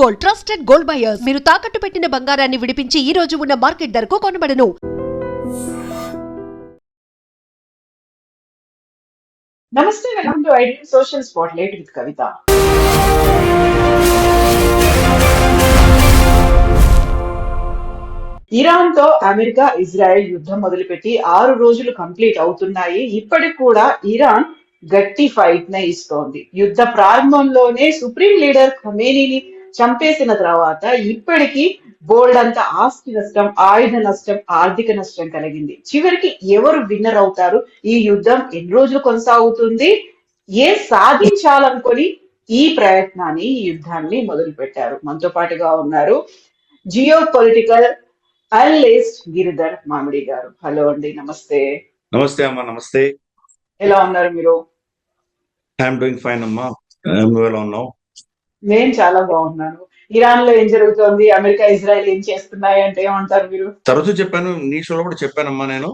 Gold, trusted gold buyers. మీరు తాకట్టు పెట్టిన బంగారాన్ని విడిపించి ఈ రోజు ఉన్న మార్కెట్ ధరకు కొనబడను. నమస్తే, welcome to ideal social spotlight with Kavitha. Iran తో అమెరికా ఇజ్రాయెల్ యుద్ధం మొదలుపెట్టి 6 రోజులు కంప్లీట్ అవుతున్నాయి. ఇప్పటికి కూడా ఇరాన్ గట్టి ఫైట్ నే ఇస్తోంది. యుద్ధ ప్రారంభంలోనే సుప్రీం లీడర్ ఖమేనీని చంపేసిన తర్వాత ఇప్పటికీ బోల్డ్ అంత ఆస్తి నష్టం, ఆయుధ నష్టం, ఆర్థిక నష్టం కలిగింది. చివరికి ఎవరు విన్నర్ అవుతారు? ఈ యుద్ధం ఎన్ని రోజులు కొనసాగుతుంది? సాధించాలనుకొని ఈ ప్రయత్నాన్ని, ఈ యుద్ధాన్ని మొదలు పెట్టారు. మనతో పాటుగా ఉన్నారు జియో పొలిటికల్ అనలిస్ట్ గిరిధర్ మామిడి గారు. హలో అండి, నమస్తే. నమస్తే అమ్మా. నమస్తే. ఎలా ఉన్నారు మీరు? ఐఎమ్ డూయింగ్ ఫైన్ అమ్మా. ఎలా ఉన్నావు? నేను చాలా బాగున్నాను. ఇరాన్ లో ఏం జరుగుతోంది, అమెరికా ఇజ్రాయెల్ ఏం చేస్తున్నాయి అంటే ఏమంటారు మీరు? తరచూ చెప్పాను, నీ షోలో కూడా చెప్పానమ్మా నేను.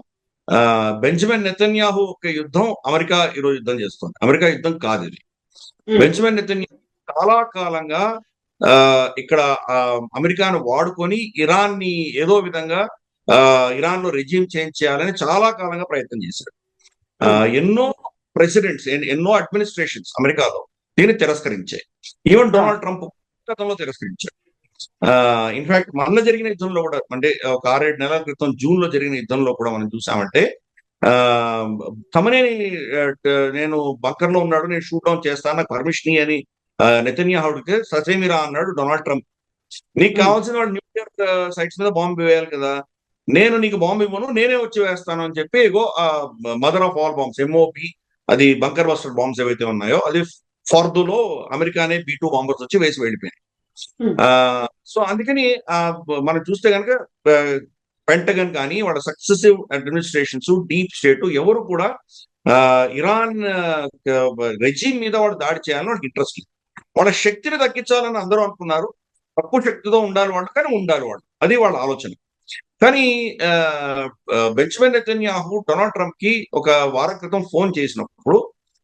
బెంజమిన్ నెతన్యాహు ఒక యుద్ధం అమెరికా ఈరోజు యుద్ధం చేస్తుంది. అమెరికా యుద్ధం కాదు ఇది. బెంజమిన్ నెతన్యాహు చాలా కాలంగా ఇక్కడ అమెరికాను వాడుకొని ఇరాన్ ని ఏదో విధంగా ఇరాన్ లో రెజ్యూమ్ చేంజ్ చేయాలని చాలా కాలంగా ప్రయత్నం చేశాడు. ఎన్నో ప్రెసిడెంట్స్, ఎన్నో అడ్మినిస్ట్రేషన్స్ అమెరికాలో దీన్ని తిరస్కరించాయి. ఈవెన్ డొనాల్డ్ ట్రంప్ గతంలో తిరస్కరించాడు. ఇన్ఫాక్ట్ మొన్న జరిగిన యుద్ధంలో కూడా, అంటే ఒక 6-7 నెలల క్రితం జూన్ లో జరిగిన యుద్ధంలో కూడా మనం చూసామంటే తమనేని నేను బంకర్ లో ఉన్నాడు, నేను షూట్ డౌన్ చేస్తాను, నాకు పర్మిషన్ అని నెతన్యాహుడికి ససేమిరా అన్నాడు డొనాల్డ్ ట్రంప్. నీకు కావాల్సిన వాడు న్యూక్లియర్ సైట్స్ మీద బాంబు వేయాలి కదా, నేను నీకు బాంబు ఇవ్వను, నేనే వచ్చి వేస్తాను అని చెప్పి mother of all bombs, MOP, అది బంకర్ బస్టర్ బాంబ్స్ ఏవైతే ఉన్నాయో అది ఫార్దులో అమెరికానే B-2 బాంబర్స్ వచ్చి వేసి వెళ్ళిపోయాయి. సో అందుకని మనం చూస్తే కనుక పెంటగన్ కానీ వాళ్ళ సక్సెసివ్ అడ్మినిస్ట్రేషన్స్, డీప్ స్టేట్ ఎవరు కూడా ఇరాన్ రెజీమ్ మీద వాడు దాడి చేయాలని వాడికి ఇంట్రెస్ట్ లేదు. వాళ్ళ శక్తిని తగ్గించాలని అందరూ అనుకున్నారు. తక్కువ శక్తితో ఉండాలి వాళ్ళు, కానీ ఉండాలి వాళ్ళు, అది వాళ్ళ ఆలోచన. కానీ బెంజమిన్ నెతన్యాహు డొనాల్డ్ ట్రంప్ కి ఒక వారం క్రితం ఫోన్ చేసినప్పుడు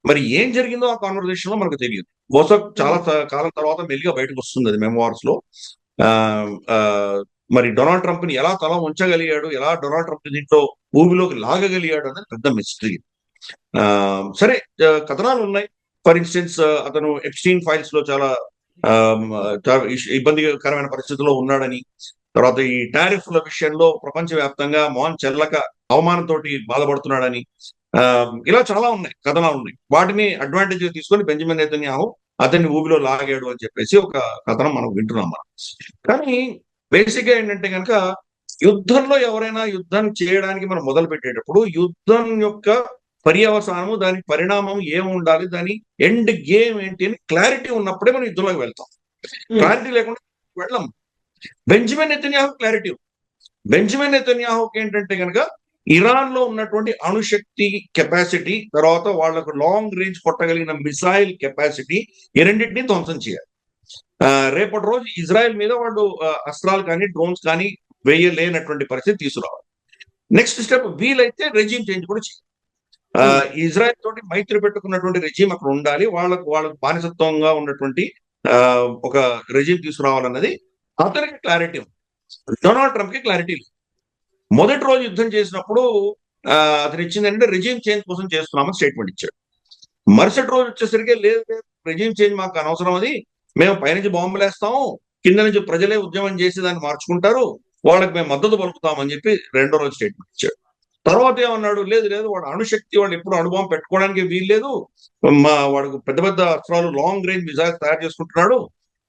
మరి ఏం జరిగిందో ఆ కాన్వర్సేషన్ లో మనకు తెలియదు. బహుశా చాలా కాలం తర్వాత మెల్లిగా బయటకు వస్తుంది అది మెమోర్స్ లో. మరి డొనాల్డ్ ట్రంప్ ని ఎలా తల ఉంచగలిగాడు, ఎలా డొనాల్డ్ ట్రంప్ దీంట్లో ఊబిలోకి లాగగలిగాడు అనేది పెద్ద మిస్టరీ. సరే, కథనాలు ఉన్నాయి. ఫర్ ఇన్స్టెన్స్ అతను ఎప్స్టీన్ ఫైల్స్ లో చాలా ఇబ్బందికరమైన పరిస్థితుల్లో ఉన్నాడని, తర్వాత ఈ టారిఫ్ల విషయంలో ప్రపంచవ్యాప్తంగా మోహన్ చెల్లక అవమానంతో బాధపడుతున్నాడని, ఇలా చాలా ఉన్నాయి, కథనాలు ఉన్నాయి. వాటిని అడ్వాంటేజ్ తీసుకొని బెంజమిన్ నెతన్యాహు అతన్ని ఊబిలో లాగాడు అని చెప్పేసి ఒక కథనం మనం వింటున్నాం మనం. కానీ బేసిక్ గా ఏంటంటే కనుక యుద్ధంలో ఎవరైనా యుద్ధం చేయడానికి మనం మొదలు పెట్టేటప్పుడు యుద్ధం యొక్క పర్యవసానము, దాని పరిణామం ఏముండాలి, దాని ఎండ్ గేమ్ ఏంటి అని క్లారిటీ ఉన్నప్పుడే మనం యుద్ధంలోకి వెళ్తాం. క్లారిటీ లేకుండా వెళ్ళాం. Benjamin Netanyahu clarity. బెంజమిన్ నెతన్యాహుకి ఏంటంటే కనుక ఇరాన్ లో ఉన్నటువంటి అణుశక్తి కెపాసిటీ, తర్వాత వాళ్లకు లాంగ్ రేంజ్ కొట్టగలిగిన మిసైల్ కెపాసిటీ, ఈ రెండింటినీ ధ్వంసం చేయాలి. రేపటి రోజు ఇజ్రాయెల్ మీద వాళ్ళు అస్త్రాలు కానీ డ్రోన్స్ కానీ వేయలేనటువంటి పరిస్థితి తీసుకురావాలి. నెక్స్ట్ స్టెప్ వీలైతే రెజీమ్ చేంజ్ కూడా చేయాలి. ఇజ్రాయెల్ తోటి మైత్రి పెట్టుకున్నటువంటి రెజీమ్ అక్కడ ఉండాలి. వాళ్ళకు బానిసత్వంగా ఉన్నటువంటి ఒక రెజీమ్ తీసుకురావాలన్నది అతనికి క్లారిటీ ఉంది. డొనాల్డ్ ట్రంప్ కి క్లారిటీ లేదు. మొదటి రోజు యుద్ధం చేసినప్పుడు అతను ఇచ్చిందంటే రెజీమ్ చేంజ్ కోసం చేస్తున్నామని స్టేట్మెంట్ ఇచ్చాడు. మరుసటి రోజు వచ్చేసరికి లేదు, రెజీమ్ చేంజ్ మాకు అనవసరం, అది మేము పైనుంచి బాంబులు వేస్తాము, కింద నుంచి ప్రజలే ఉద్యమం చేసి దాన్ని మార్చుకుంటారు, వాళ్ళకి మేము మద్దతు పలుకుతామని చెప్పి రెండో రోజు స్టేట్మెంట్ ఇచ్చాడు. తర్వాత ఏమన్నాడు, లేదు వాడు అణుశక్తి, వాడు ఎప్పుడు అణుబాంబు పెట్టుకోవడానికి వీల్లేదు, వాడు పెద్ద పెద్ద అస్త్రాలు లాంగ్ రేంజ్ మిజైల్స్ తయారు చేసుకుంటున్నాడు,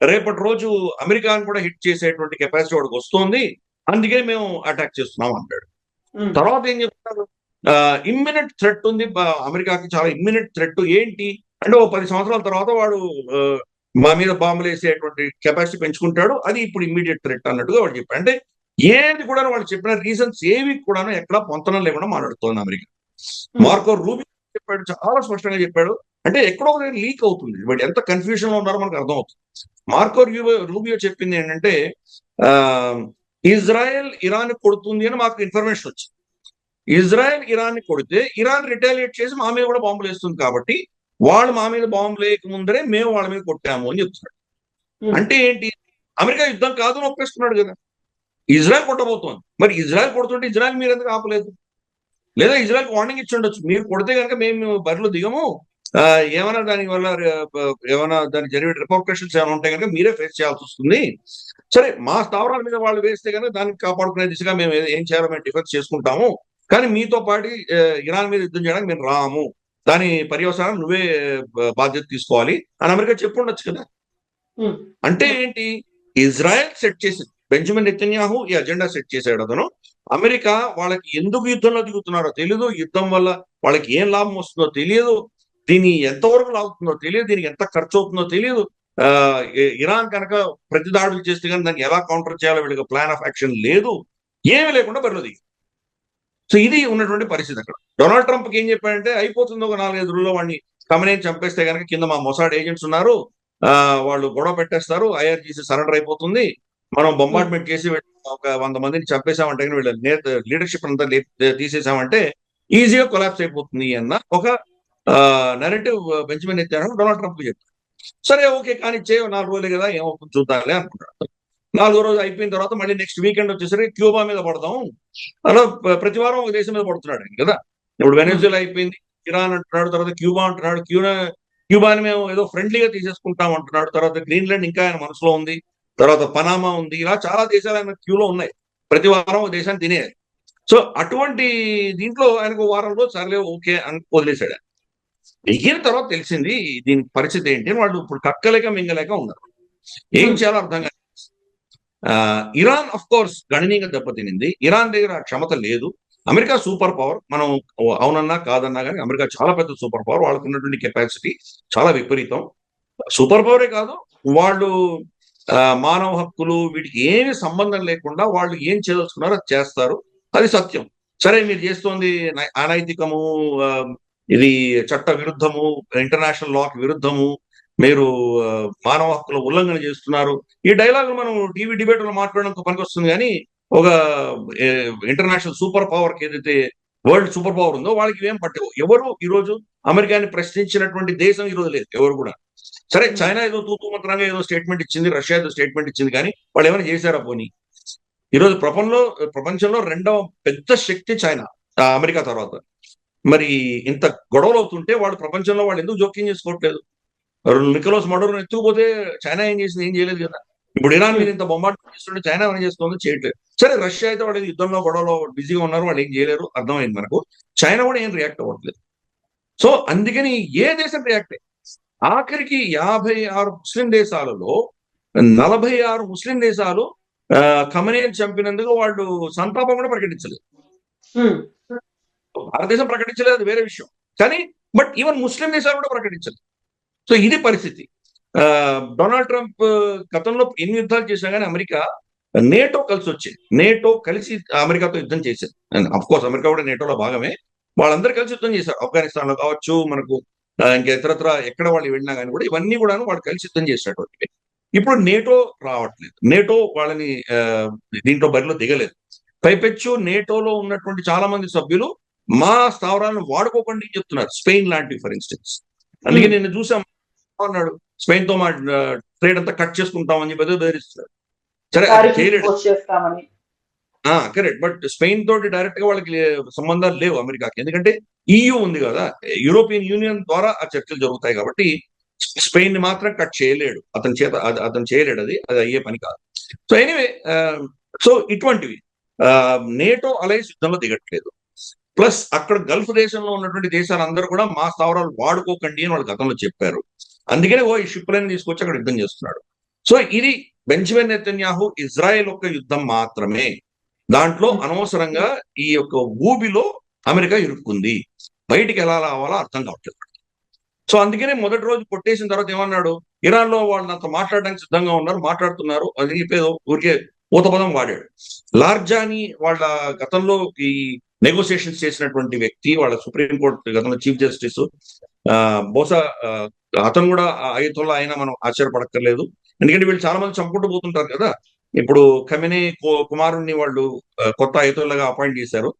రేపటి రోజు అమెరికాను కూడా హిట్ చేసేటువంటి కెపాసిటీ వాడికి వస్తుంది, అందుకే మేము అటాక్ చేస్తున్నాం అన్నాడు. తర్వాత ఏం చెప్తారు, ఇమ్మినెంట్ థ్రెట్ ఉంది అమెరికాకి, చాలా ఇమ్మినెంట్ థ్రెట్. ఏంటి అంటే, ఓ 10 సంవత్సరాల తర్వాత వాడు మా మీద బాంబులు వేసేటువంటి కెపాసిటీ పెంచుకుంటాడు, అది ఇప్పుడు ఇమ్మీడియట్ థ్రెట్ అన్నట్టుగా వాడు చెప్పాడు. అంటే ఏది కూడా వాళ్ళు చెప్పిన రీజన్స్ ఏవి కూడా ఎక్కడా పొంతనం లేకుండా మాట్లాడుతోంది అమెరికా. మార్కో రూబియో చెప్పాడు, చాలా స్పష్టంగా చెప్పాడు. అంటే ఎక్కడో లీక్ అవుతుంది, బట్ ఎంత కన్ఫ్యూజన్ లో ఉన్నారో మనకు అర్థమవుతుంది. మార్కో రూబియో చెప్పింది ఏంటంటే, ఇజ్రాయెల్ ఇరాన్ కొడుతుంది అని మాకు ఇన్ఫర్మేషన్ వచ్చింది. ఇజ్రాయెల్ ఇరాన్ కొడితే ఇరాన్ రిటాలియేట్ చేసి మా మీద కూడా బాంబులు వేస్తుంది, కాబట్టి వాళ్ళు మా మీద బాంబులు వేయక ముందరే మేము వాళ్ళ మీద కొట్టాము అని చెప్తున్నాడు. అంటే ఏంటి, అమెరికా యుద్ధం కాదు అని ఒప్పేస్తున్నాడు కదా. ఇజ్రాయెల్ కొట్టబోతోంది, మరి ఇజ్రాయెల్ కొడుతుంటే ఇజ్రాయెల్ మీరు ఎందుకు ఆపలేదు? లేదా ఇజ్రాయెల్ వార్నింగ్ ఇచ్చి ఉండొచ్చు, మీరు కొడితే కనుక మేము బరిలో దిగము, ఏమైనా దాని వల్ల ఏమైనా దాని జరిగే రిపర్కషన్స్ ఏమైనా ఉంటే కనుక మీరే ఫేస్ చేయాల్సి వస్తుంది. సరే, మా స్థావరాల మీద వాళ్ళు వేస్తే కనుక దాన్ని కాపాడుకునే దిశగా మేము ఏం చేయాలో మేము డిఫెన్స్ చేసుకుంటాము, కానీ మీతో పాటు ఇరాన్ మీద యుద్ధం చేయడానికి మేము రాము, దాని పర్యవసానం నువ్వే బాధ్యత తీసుకోవాలి అని అమెరికా చెప్పుండొచ్చు కదా. అంటే ఏంటి, ఇజ్రాయెల్ సెట్ చేసింది, బెంజమిన్ నెతన్యాహు ఈ అజెండా సెట్ చేశాడు. అతను అమెరికా వాళ్ళకి ఎందుకు యుద్ధంలో దిగుతున్నారో తెలియదు, యుద్ధం వల్ల వాళ్ళకి ఏం లాభం వస్తుందో తెలియదు, దీని ఎంతవరకు లాగుతుందో తెలియదు, దీనికి ఎంత ఖర్చు అవుతుందో తెలియదు. ఇరాన్ కనుక ప్రతి దాడులు చేస్తే కానీ దాన్ని ఎలా కౌంటర్ చేయాలో వీళ్ళకి ప్లాన్ ఆఫ్ యాక్షన్ లేదు, ఏమీ లేకుండా బరిలో దిగి. సో ఇది ఉన్నటువంటి పరిస్థితి అక్కడ. డొనాల్డ్ ట్రంప్కి ఏం చెప్పాడంటే, అయిపోతుంది ఒక 4-5 రోజుల్లో వాడిని కమనేని చంపేస్తే కనుక కింద మా మొసాడ్ ఏజెంట్స్ ఉన్నారు, వాళ్ళు గొడవ పెట్టేస్తారు, ఐఆర్జీసీ సరెండర్ అయిపోతుంది, మనం బొంబార్డ్మెంట్ చేసి ఒక 100 మందిని చంపేశామంటే వీళ్ళ లీడర్షిప్ అంతా తీసేసామంటే ఈజీగా కొలాప్స్ అయిపోతుంది అన్న ఒక narrative Benjamin Netanyahu Donald Trump కి చెప్పారు. సరే ఓకే, కానీ 4 రోజులే కదా, ఏమవుతుంది చూద్దాంలే అనుకుంటాడు. 4వ రోజు అయిపోయిన తర్వాత మళ్ళీ నెక్స్ట్ వీకెండ్ వచ్చేసరికి క్యూబా మీద పడదాం, అలా ప్రతి వారం ఒక దేశం మీద పడుతున్నాడు కదా. ఇప్పుడు వెనెజులా అయిపోయింది, ఇరాన్ అంటున్నాడు, తర్వాత క్యూబా అంటున్నాడు, క్యూబాని మేము ఏదో ఫ్రెండ్లీగా తీసేసుకుంటాం అంటున్నాడు, తర్వాత గ్రీన్లాండ్ ఇంకా ఆయన మనసులో ఉంది, తర్వాత పనామా ఉంది, ఇలా చాలా దేశాలు ఆయన క్యూలో ఉన్నాయి, ప్రతి వారం ఒక దేశాన్ని తినేయాలి. సో అటువంటి దీంట్లో ఆయనకు వారం రోజు సర్లే ఓకే అని వదిలేశాడు. ఎగిన తర్వాత తెలిసింది దీని పరిస్థితి ఏంటి అని, వాళ్ళు ఇప్పుడు కక్కలేక మింగలేక ఉన్నారు, ఏం చేయాలో అర్థం కాదు. ఇరాన్ అఫ్ కోర్స్ గణనీయంగా దెబ్బతినింది, ఇరాన్ దగ్గర క్షమత లేదు. అమెరికా సూపర్ పవర్, మనం అవునన్నా కాదన్నా కానీ అమెరికా చాలా పెద్ద సూపర్ పవర్, వాళ్ళకు ఉన్నటువంటి కెపాసిటీ చాలా విపరీతం. సూపర్ పవరే కాదు, వాళ్ళు మానవ హక్కులు వీటికి ఏమి సంబంధం లేకుండా వాళ్ళు ఏం చేయదలుచుకున్నారో అది చేస్తారు, అది సత్యం. సరే, మీరు చేస్తోంది అనైతికము, ఇది చట్ట విరుద్ధము, ఇంటర్నేషనల్ లాకి విరుద్ధము, మీరు మానవ హక్కుల ఉల్లంఘన చేస్తున్నారు, ఈ డైలాగ్ మనం టీవీ డిబేట్ లో మాట్లాడడానికి పనికి వస్తుంది. కానీ ఒక ఇంటర్నేషనల్ సూపర్ పవర్ కి ఏదైతే వరల్డ్ సూపర్ పవర్ ఉందో వాళ్ళకి ఏం పట్టవు. ఎవరు ఈరోజు అమెరికాని ప్రశ్నించినటువంటి దేశం ఈరోజు లేదు, ఎవరు కూడా. సరే, చైనా ఏదో తూతూ మంత్రంగా ఏదో స్టేట్మెంట్ ఇచ్చింది, రష్యా ఏదో స్టేట్మెంట్ ఇచ్చింది, కానీ వాళ్ళు ఏమైనా చేశారా పోనీ? ఈరోజు ప్రపంచంలో 2వ పెద్ద శక్తి చైనా, అమెరికా తర్వాత. మరి ఇంత గొడవలు అవుతుంటే వాళ్ళు ప్రపంచంలో వాళ్ళు ఎందుకు జోక్యం చేసుకోవట్లేదు? నికోలస్ మడోరోని ఎత్తుకుపోతే చైనా ఏం చేసింది? ఏం చేయలేదు కదా. ఇప్పుడు ఇరాన్ మీద ఇంత బొంబార్డ్మెంట్ చేస్తుంటే చైనా ఏమైనా చేస్తుందో చేయట్లేదు. సరే, రష్యా అయితే వాళ్ళు యుద్ధంలో గొడవలో బిజీగా ఉన్నారు, వాళ్ళు ఏం చేయలేరు, అర్థమైంది మనకు. చైనా కూడా ఏం రియాక్ట్ అవ్వట్లేదు. సో అందుకని ఏ దేశం రియాక్ట్ అయ్యి ఆఖరికి 56 ముస్లిం దేశాలలో 46 ముస్లిం దేశాలు ఖమనేని చంపినందుకు వాళ్ళు సంతాపం కూడా ప్రకటించలేదు. భారతదేశం ప్రకటించలేదు, అది వేరే విషయం, కానీ బట్ ఈవెన్ ముస్లిం దేశాలు కూడా ప్రకటించలేదు. సో ఇది పరిస్థితి. డొనాల్డ్ ట్రంప్ గతంలో ఎన్ని యుద్ధాలు చేసినా కానీ అమెరికా నేటో కలిసి వచ్చింది, నేటో కలిసి అమెరికాతో యుద్ధం చేసింది. అఫ్ కోర్స్ అమెరికా కూడా నేటోలో భాగమే, వాళ్ళందరూ కలిసి యుద్ధం చేశారు. ఆఫ్ఘనిస్తాన్ లో కావచ్చు, మనకు ఇంకా ఇతరత్ర ఎక్కడ వాళ్ళు వెళ్ళినా కానీ కూడా ఇవన్నీ కూడా వాళ్ళు కలిసి యుద్ధం చేసినటువంటి. ఇప్పుడు నేటో రావట్లేదు, నేటో వాళ్ళని దీంట్లో బరిలో దిగలేదు. పైపెచ్చు నేటోలో ఉన్నటువంటి చాలా మంది సభ్యులు మా స్థావరాలను వాడుకోకండి చెప్తున్నారు, స్పెయిన్ లాంటివి ఫర్ ఇన్స్టెన్స్. అందుకే నిన్న చూసాం, అన్నాడు స్పెయిన్ తో మా ట్రేడ్ అంతా కట్ చేసుకుంటామని చెప్పి బెదిరిస్తున్నారు. సరే, కరెక్ట్, బట్ స్పెయిన్ తోటి డైరెక్ట్ గా వాళ్ళకి సంబంధాలు లేవు అమెరికాకి, ఎందుకంటే EU ఉంది కదా, యూరోపియన్ యూనియన్ ద్వారా ఆ చర్చలు జరుగుతాయి కాబట్టి స్పెయిన్ ని మాత్రం కట్ చేయలేడు, అతను చేయలేడు, అది అయ్యే పని కాదు. సో ఎనీవే, సో ఇటువంటివి నేటో అలయన్స్ యుద్ధంలో దిగట్లేదు. ప్లస్ అక్కడ గల్ఫ్ దేశంలో ఉన్నటువంటి దేశాలందరూ కూడా మా స్థావరాలు వాడుకోకండి అని వాళ్ళు గతంలో చెప్పారు. అందుకనే ఈ షిప్లను తీసుకొచ్చి అక్కడ యుద్ధం చేస్తున్నాడు. సో ఇది బెంజమిన్ నెతన్యాహు ఇజ్రాయెల్ యొక్క యుద్ధం మాత్రమే. దాంట్లో అనవసరంగా ఈ యొక్క ఊబిలో అమెరికా ఇరుక్కుంది, బయటికి ఎలా రావాలో అర్థం కావట్లేదు. సో అందుకనే మొదటి రోజు కొట్టేసిన తర్వాత ఏమన్నాడు, ఇరాన్ లో వాళ్ళు నాతో మాట్లాడడానికి సిద్ధంగా ఉన్నారు, మాట్లాడుతున్నారు అని చెప్పేదో ఊరికే ఊతపదం వాడాడు. లార్జాని వాళ్ళ గతంలో ఈ నెగోసియేషన్స్ చేసినటువంటి వ్యక్తి, వాళ్ళ సుప్రీంకోర్టు గతంలో చీఫ్ జస్టిస్, బహుశా అతను కూడా అయతోల్లా అయినా మనం ఆశ్చర్యపడక్కర్లేదు, ఎందుకంటే వీళ్ళు చాలా మంది చంపుకుంటూ పోతుంటారు కదా. ఇప్పుడు ఖమెనీ కుమారుణ్ణి వాళ్ళు కొత్త అయతోల్లాగా అపాయింట్ చేశారు,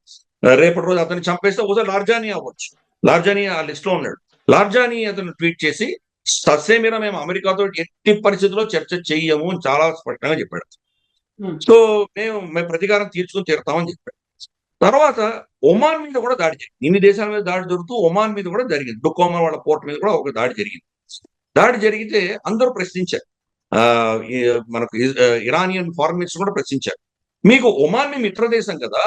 రేపటి రోజు అతన్ని చంపేస్తే ఒకసారి లార్జాని అవ్వచ్చు. లార్జాని ఆ లిస్ట్ లో ఉన్నాడు. లార్జాని అతను ట్వీట్ చేసి ససేమిరా మేము అమెరికాతో ఎట్టి పరిస్థితుల్లో చర్చ చెయ్యము అని చాలా స్పష్టంగా చెప్పాడు. ఉమ్, సో మేము ప్రతీకారం తీర్చుకుని తీరుతామని చెప్పాడు. తర్వాత ఒమాన్ మీద కూడా దాడి జరిగింది. ఇన్ని దేశాల మీద దాడి జరుగుతూ ఒమాన్ మీద కూడా జరిగింది. డుకోమా వాళ్ళ పోర్ట్ మీద కూడా ఒక దాడి జరిగింది. దాడి జరిగితే అందరూ ప్రశ్నించారు. ఆ, ఈ మనకు ఇరానియన్ ఫారెన్ మినిస్టర్ కూడా ప్రశ్నించారు. మీకు ఒమాన్ మీ మిత్ర దేశం కదా,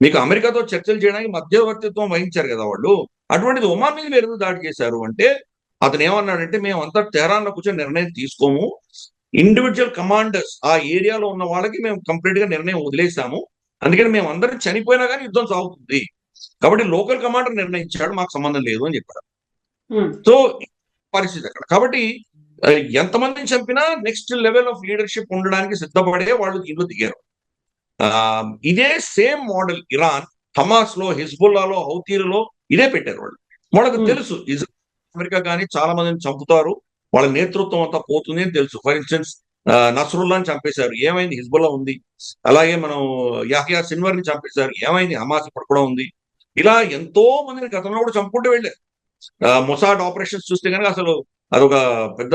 మీకు అమెరికాతో చర్చలు చేయడానికి మధ్యవర్తిత్వం వహించారు కదా వాళ్ళు, అటువంటిది ఒమాన్ మీద మీరు ఎందుకు దాడి చేశారు అంటే అతను ఏమన్నాడంటే మేము అంతా తెహరాన్లో కూర్చొని నిర్ణయం తీసుకోము, ఇండివిజువల్ కమాండర్స్ ఆ ఏరియాలో ఉన్న వాళ్ళకి మేము కంప్లీట్ గా నిర్ణయం వదిలేసాము, అందుకని మేము అందరం చనిపోయినా కానీ యుద్ధం సాగుతుంది, కాబట్టి లోకల్ కమాండర్ నిర్ణయించాడు, మాకు సంబంధం లేదు అని చెప్పాడు. ఉమ్, సో పరిస్థితి అక్కడ. కాబట్టి ఎంతమందిని చంపినా నెక్స్ట్ లెవెల్ ఆఫ్ లీడర్షిప్ ఉండడానికి సిద్ధపడే వాళ్ళు దీంట్లో దిగారు. ఇదే సేమ్ మోడల్ ఇరాన్ హమాస్ లో, హిజ్బుల్లాలో, హౌతీలలో ఇదే పెట్టారు వాళ్ళు. వాళ్ళకి తెలుసు అమెరికా కానీ చాలా మందిని చంపుతారు, వాళ్ళ నేతృత్వం అంతా పోతుంది అని తెలుసు. ఫర్ ఇన్స్టెన్స్ నస్రుల్లాని చంపేశారు, ఏమైంది? హిజ్బుల్లా ఉంది. అలాగే మనం యాహ్యా సిన్వర్ ని చంపేశారు, ఏమైంది? హమాస్ ఇప్పుడు కూడా ఉంది. ఇలా ఎంతో మందిని గతంలో కూడా చంపుకుంటూ వెళ్ళారు. మొసాడ్ ఆపరేషన్స్ చూస్తే కనుక అసలు అదొక పెద్ద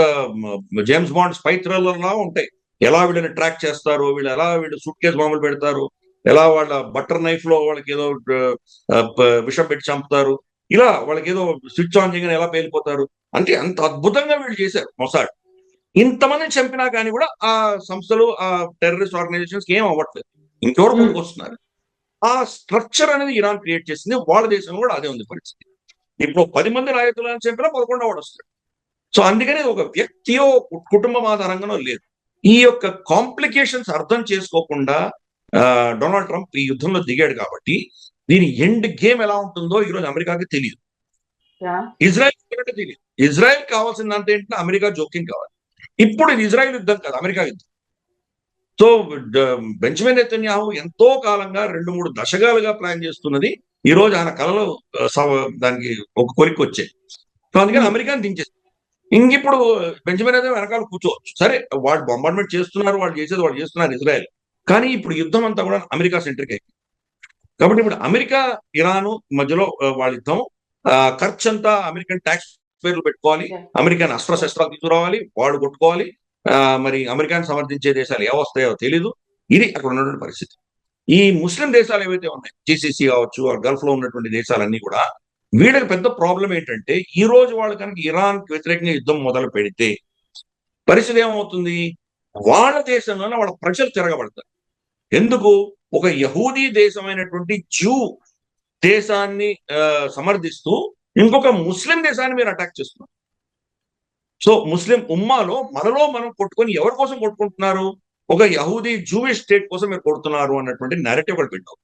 జేమ్స్ బాండ్ స్పై థ్రిల్లర్ లా ఉంటాయి. ఎలా వీళ్ళని ట్రాక్ చేస్తారు, వీళ్ళు సూట్ కేసు బాంబులు పెడతారు, ఎలా వాళ్ళ బటర్ నైఫ్ లో వాళ్ళకి ఏదో విషం పెట్టి చంపుతారు, ఇలా వాళ్ళకి ఏదో స్విచ్ ఆన్ చేయగానే ఎలా పేలిపోతారు అంటే అంత అద్భుతంగా వీళ్ళు చేశారు మొసాడ్. ఇంతమందిని చంపినా కానీ కూడా ఆ సంస్థలు, ఆ టెర్రరిస్ట్ ఆర్గనైజేషన్స్ ఏం అవ్వట్లేదు, ఇంకెవరు ముందుకొస్తున్నారు. ఆ స్ట్రక్చర్ అనేది ఇరాన్ క్రియేట్ చేసింది. వాళ్ళ దేశంలో కూడా అదే ఉంది పరిస్థితి. ఇప్పుడు 10 మంది నాయకులను చంపినా 11వ వాడు వస్తాడు. సో అందుకని ఒక వ్యక్తియో కుటుంబం ఆధారంగానో లేదు. ఈ యొక్క కాంప్లికేషన్స్ అర్థం చేసుకోకుండా డొనాల్డ్ ట్రంప్ ఈ యుద్ధంలో దిగాడు కాబట్టి దీని ఎండ్ గేమ్ ఎలా ఉంటుందో ఈరోజు అమెరికాకి తెలియదు, ఇజ్రాయెల్ తెలియదు. ఇజ్రాయెల్ కావాల్సిందంటే ఏంటంటే అమెరికా జోక్యం కావాలి. ఇప్పుడు ఇది ఇజ్రాయెల్ యుద్ధం కాదు, అమెరికా యుద్ధం. సో బెంజమిన్ నెతన్యాహు ఎంతో కాలంగా 2-3 దశకాలుగా ప్లాన్ చేస్తున్నది ఈ రోజు ఆయన కళలో దానికి ఒక కొలిక్కి వచ్చాయి. సో అందుకని అమెరికాని దించేసి ఇంకిప్పుడు బెంజమిన్ అయితే వెనకాల కూర్చోవచ్చు. సరే వాళ్ళు బొంబార్డ్మెంట్ చేస్తున్నారు, వాళ్ళు చేస్తున్నారు ఇజ్రాయెల్, కానీ ఇప్పుడు యుద్ధం అంతా కూడా అమెరికా సెంట్రిక్ అయిపోయింది. కాబట్టి ఇప్పుడు అమెరికా ఇరాను మధ్యలో వాళ్ళ యుద్ధం, ఖర్చు అంతా అమెరికన్ ట్యాక్స్ పేర్లు పెట్టుకోవాలి, అమెరికన్ అస్త్రశస్త్రాలు తీసుకురావాలి, వాళ్ళు కొట్టుకోవాలి. మరి అమెరికాని సమర్థించే దేశాలు ఏవొస్తాయో తెలీదు. ఇది అక్కడ ఉన్నటువంటి పరిస్థితి. ఈ ముస్లిం దేశాలు ఏవైతే ఉన్నాయి, జీసీసీ కావచ్చు, గల్ఫ్ లో ఉన్నటువంటి దేశాలన్నీ కూడా వీళ్ళకి పెద్ద ప్రాబ్లం ఏంటంటే ఈ రోజు వాళ్ళు కనుక ఇరాన్ కి వ్యతిరేకంగా యుద్ధం మొదలు పెడితే పరిస్థితి ఏమవుతుంది? వాళ్ళ దేశంలోనే వాళ్ళ ప్రజలు తిరగబడతారు. ఎందుకు? ఒక యహూదీ దేశమైనటువంటి జ్యూ దేశాన్ని సమర్థిస్తూ ఇంకొక ముస్లిం దేశాన్ని మీరు అటాక్ చేస్తున్నారు. సో ముస్లిం ఉమ్మాలో మనలో మనం కొట్టుకొని ఎవరి కోసం కొట్టుకుంటున్నారు? ఒక యహూదీ జూవిష్ స్టేట్ కోసం మీరు కొడుతున్నారు అన్నటువంటి నెరేటివ్ వాళ్ళు పెట్టారు.